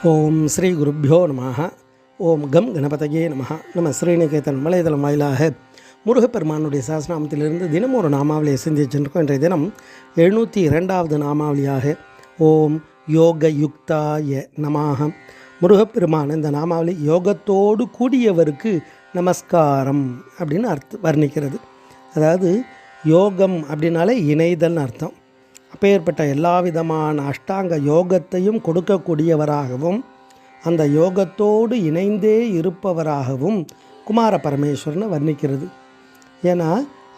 ஓம் ஸ்ரீ குருப்பியோ நமः. ஓம் கம் கணபதையே நமः. நம்ம ஸ்ரீநிகேதன் வலைதளம் வாயிலாக முருகப்பெருமானுடைய சாஸ்திரநாமத்திலிருந்து தினம் ஒரு நாமாவளியை சிந்திச்சுருக்கோம். இன்றைய தினம் 702வது நாமாவளியாக ஓம் யோக யுக்தாய நமः. முருகப்பெருமான் இந்த நாமாவளி யோகத்தோடு கூடியவருக்கு நமஸ்காரம் அப்படின்னு வர்ணிக்கிறது. அதாவது யோகம் அப்படின்னாலே இணைதல்னு அர்த்தம். அப்பேற்பட்ட எல்லா விதமான அஷ்டாங்க யோகத்தையும் கொடுக்கக்கூடியவராகவும் அந்த யோகத்தோடு இணைந்தே இருப்பவராகவும் குமார பரமேஸ்வரனை வர்ணிக்கிறது. ஏன்னா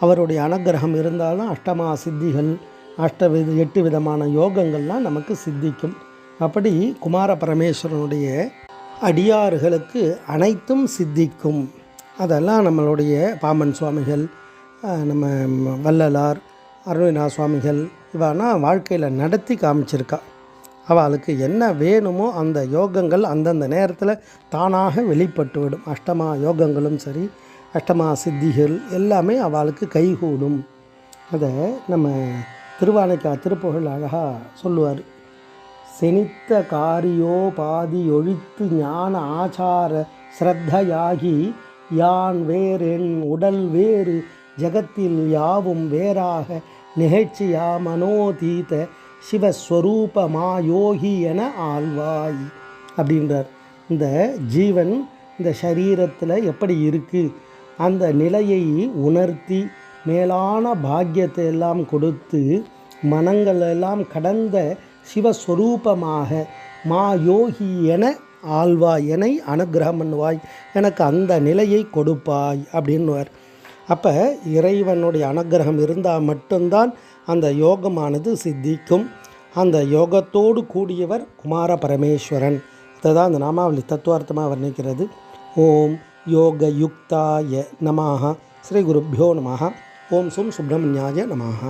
அவருடைய அனுக்கிரகம் இருந்தாலும் அஷ்டமா சித்திகள் 8 விதமான யோகங்கள்லாம் நமக்கு சித்திக்கும். அப்படி குமார பரமேஸ்வரனுடைய அடியார்களுக்கு அனைத்தும் சித்திக்கும். அதெல்லாம் நம்மளுடைய பாம்பன் சுவாமிகள், நம்ம வள்ளலார், அருணா சுவாமிகள் இவானா வாழ்க்கையில் நடத்தி காமிச்சிருக்கா. அவளுக்கு என்ன வேணுமோ அந்த யோகங்கள் அந்தந்த நேரத்தில் தானாக வெளிப்பட்டுவிடும். அஷ்டமா யோகங்களும் சரி, அஷ்டமா சித்திகள் எல்லாமே அவளுக்கு கைகூடும். அதை நம்ம திருவானைக்கா திருப்புகழ் அழகாக சொல்லுவார். செனித்த காரியோபாதி ஒழித்து ஞான ஆச்சார ஸ்ரத்தையாகி யான் வேறென் உடல் வேறு ஜகத்தில் யாவும் வேறாக நிகழ்ச்சியா மனோதீத சிவஸ்வரூபமா யோகி என ஆழ்வாய் அப்படின்றார். இந்த ஜீவன் இந்த சரீரத்தில் எப்படி இருக்குது அந்த நிலையை உணர்த்தி மேலான பாக்கியத்தை எல்லாம் கொடுத்து மனங்கள் எல்லாம் கடந்த சிவஸ்வரூபமாக மா யோகி என ஆழ்வாய், என அனுக்கிரகம் பண்ணுவாய், எனக்கு அந்த நிலையை கொடுப்பாய் அப்படின்னுவார். அப்போ இறைவனுடைய அனுக்கிரகம் இருந்தால் மட்டும்தான் அந்த யோகமானது சித்திக்கும். அந்த யோகத்தோடு கூடியவர் குமார பரமேஸ்வரன். அதுதான் அந்த நாமாவளி தத்துவார்த்தமாக வர்ணிக்கிறது. ஓம் யோக யுக்தாய நமः. ஸ்ரீ குருப்பியோ நமः. ஓம் சும் சுப்பிரமணியாய நமः.